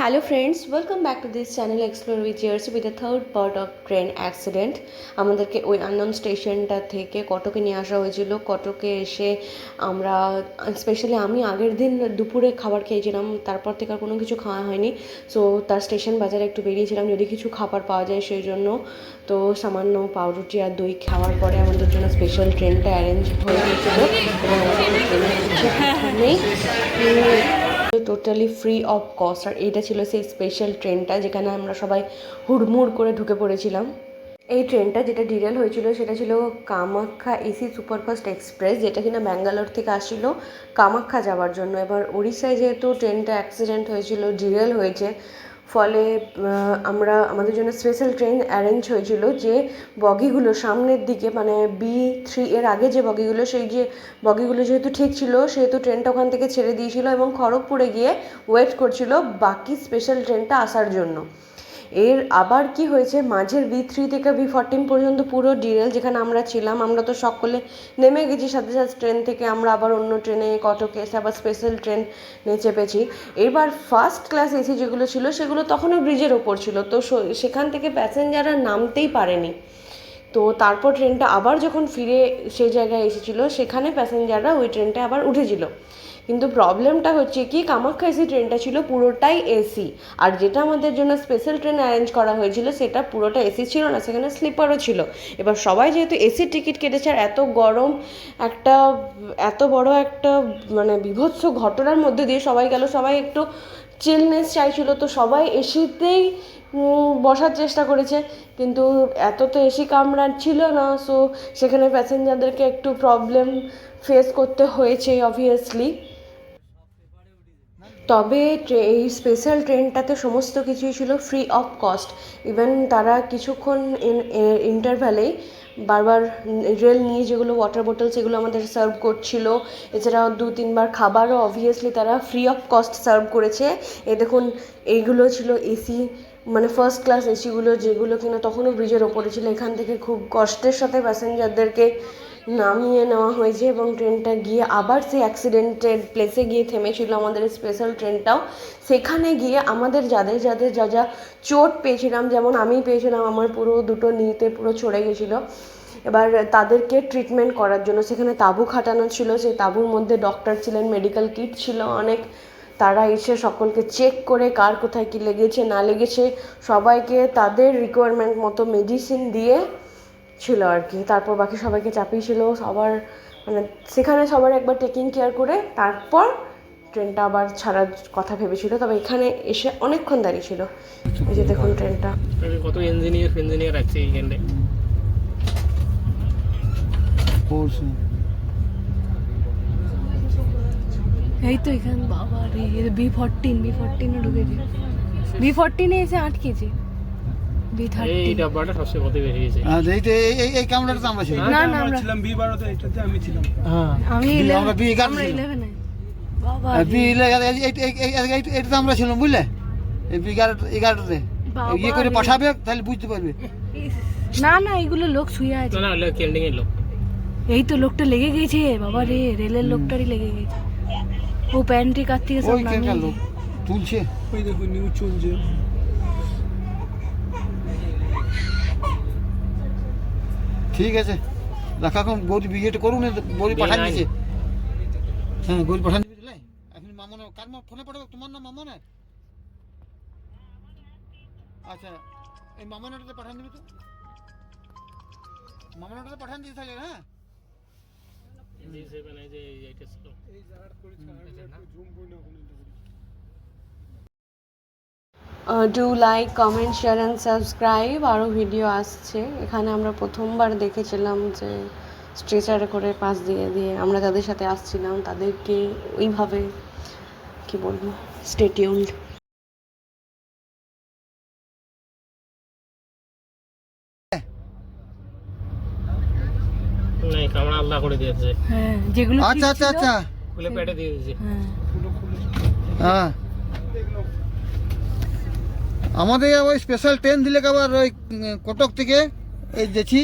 Hello friends, welcome back to this channel Explore with Jersey with the third part of train accident. আমাদেরকে ওই unknown স্টেশনটা থেকে কটকে নিয়ে আসা হয়েছিল। কটকে এসে আমরা স্পেশালি আমি আগের দিন দুপুরে খাবার খেয়েছিলাম, তারপর থেকে আর কোনো কিছু খাওয়া হয়নি। সো তার স্টেশন বাজারে একটু বেরিয়েছিলাম যদি কিছু খাবার পাওয়া যায় সেই জন্য। তো সামান্য পাউরুটি আর দই খাওয়ার পরে আমাদের জন্য স্পেশাল ট্রেনটা অ্যারেঞ্জ হয়ে গিয়েছিলো এবং আমাদের ট্রেনের কিছু নেই, টোটালি ফ্রি অফ কস্ট। আর এইটা ছিল সেই স্পেশাল ট্রেনটা যেখানে আমরা সবাই হুড়মুড় করে ঢুকে পড়েছিলাম। এই ট্রেনটা যেটা ডিরেল হয়েছিল সেটা ছিল কামাখ্যা এসি সুপারফাস্ট এক্সপ্রেস, যেটা কিনা ব্যাঙ্গালোর থেকে আসছিল কামাখ্যা যাওয়ার জন্য। এবার উড়িষ্যায় যেহেতু ট্রেনটা অ্যাক্সিডেন্ট হয়েছিল, ডিরেল হয়েছে, ফলে আমাদের জন্য স্পেশাল ট্রেন অ্যারেঞ্জ হয়েছিল যে বগিগুলো সামনের দিকে মানে B3 এর আগে যে বগিগুলো, সেই যে বগিগুলো যেহেতু ঠিক ছিল সেহেতু ট্রেনটা ওখান থেকে ছেড়ে দিয়েছিল এবং খড়গপুরে গিয়ে ওয়েট করছিল বাকি স্পেশাল ট্রেনটা আসার জন্য। এর আবার কি হয়েছে, মাঝের B3 থেকে B14 পর্যন্ত পুরো ডিরেল। যেখানে আমরা ছিলাম আমরা তো সকলে নেমে গেছি সাথে সাথে ট্রেন থেকে, আমরা আবার অন্য ট্রেনে কটকে এসে আবার স্পেশাল ট্রেনে চেপেছি। এবার ফার্স্ট ক্লাস এসি যেগুলো ছিল সেগুলো তখনও ব্রিজের ওপর ছিল, তো সেখান থেকে প্যাসেঞ্জাররা নামতেই পারেনি। তো তারপর ট্রেনটা আবার যখন ফিরে সেই জায়গায় এসেছিলো সেখানে প্যাসেঞ্জাররা ওই ট্রেনটা আবার উঠেছিল। কিন্তু প্রবলেমটা হচ্ছে কি, কামাখ্যা এসি ট্রেনটা ছিল পুরোটাই এসি, আর যেটা আমাদের জন্য স্পেশাল ট্রেন অ্যারেঞ্জ করা হয়েছিল সেটা পুরোটা এসি ছিল না, সেখানে স্লিপারও ছিল। এবার সবাই যেহেতু এসি টিকিট কেটেছে আর এত গরম একটা এত বড় একটা মানে বিভৎস ঘটনার মধ্যে দিয়ে সবাই গেল, সবাই একটু চিলনেস চাইছিল, তো সবাই এসিতেই বসার চেষ্টা করেছে। কিন্তু এত তো এসি কামরা ছিল না, সো সেখানে প্যাসেঞ্জারদেরকে একটু প্রবলেম ফেস করতে হয়েছে অবভিয়াসলি। তবে এই স্পেশাল ট্রেনটাতে সমস্ত কিছুই ছিল ফ্রি অফ কস্ট। ইভেন তারা কিছুক্ষণ ইন্টারভ্যালেই বারবার রেল নিয়ে যেগুলো ওয়াটার বোতল সেগুলো আমাদের সার্ভ করছিল। এছাড়াও 2-3 বার খাবারও অবভিয়াসলি তারা ফ্রি অফ কস্ট সার্ভ করেছে। দেখুন এইগুলো ছিল এসি, মানে ফার্স্ট ক্লাস এসিগুলো, যেগুলো কিনা তখনও ব্রিজের ওপরে ছিল। এখান থেকে খুব কষ্টের সাথে প্যাসেঞ্জারদেরকে নামিয়ে নেওয়া হয়েছে এবং ট্রেনটা গিয়ে আবার সেই অ্যাক্সিডেন্টের প্লেসে গিয়ে থেমেছিল আমাদের স্পেশাল ট্রেনটাও। সেখানে গিয়ে আমাদের যাদের যাদের যা যা চোট পেয়েছিলাম, যেমন আমি পেয়েছিলাম, আমার পুরো দুটো নিতে পুরো ছড়ে গেছিলো। এবার তাদেরকে ট্রিটমেন্ট করার জন্য সেখানে তাঁবু খাটানো ছিল, সেই তাঁবুর মধ্যে ডক্টর ছিলেন, মেডিকেল কিট ছিল অনেক। তারা এসে সকলকে চেক করে কার কোথায় কী লেগেছে না লেগেছে সবাইকে তাদের রিকোয়ারমেন্ট মতো মেডিসিন দিয়ে ছিল আর কি। তারপর বাকি সবাইকে চাপিয়েছিল, সবার মানে সেখানে সবার একবার টেকিং কেয়ার করে তারপর ট্রেনটা আবার ছাড়ার কথা ভেবেছিল। তবে এখানে এসে অনেকক্ষণ দাঁড়িয়ে ছিল। এই যে দেখুন ট্রেনটা কত ইঞ্জিনিয়ার আছে এইখানে। এই তো এখানে বাবা রে, B14 ঢুকেছে, B14 এসে আটকেছে। এই ডাব্বাটা সবচেয়ে কত বেশি গেছে। এই কামরাটা তো আমরা ছিলাম। না না আমরা ছিলাম B12 তে, এটাতে আমি ছিলাম। হ্যাঁ আমি আমরা B11 আমরা 11 এ বাবা এটা তো আমরা ছিলাম বুঝলে, এই B11 ইয়ে করে পাঠাবে তাহলে বুঝতে পারবে। না না এগুলো লোক শুয়ে আছে। না না কেন্ডিং এর লোক। এই তো লোকটা লেগে গেছে বাবা রে, রেলের লোকটারই লেগে গেছে। ও প্যান্ট্রি কার থেকে সব ওই কেন নামিয়ে লোক তুলছে। ওই দেখো নিউজ চলছে। ঠিক আছে দেখা, এখন গৌরী বিয়েটা করুন, গৌরী পাঠান দিয়েছে। হ্যাঁ গৌরী পাঠান দিবি দিলে এখন মামনে কার ফোনে পাঠাবে, তোমার নাম মামনে? আচ্ছা এই মামনাটাতে পাঠান দিবি তো, মামনাটাতে পাঠান দিস তাহলে। হ্যাঁ G7 এই যে এইটা ছিল। এই জায়গাটা করেছে একটু জুম করে না কোন। Do like, comment, share and subscribe. আরও ভিডিও আসছে। এখানে আমরা প্রথমবার দেখেছিলাম যে স্ট্রেচারে করে পাশ দিয়ে দিয়ে আমরা তাদের সাথে আসছিলাম, তাদেরকে ওইভাবে কি বলবো, স্টে টিউনড। না এই কামড়া আলাদা করে দিয়েছে। হ্যাঁ যেগুলো আচ্ছা আচ্ছা আচ্ছা খুলে পেটে দিয়ে দিয়েছে। হ্যাঁ হ্যাঁ আমাদের ওই স্পেশাল ট্রেন দিলে আবার ওই কটক থেকে এই গেছি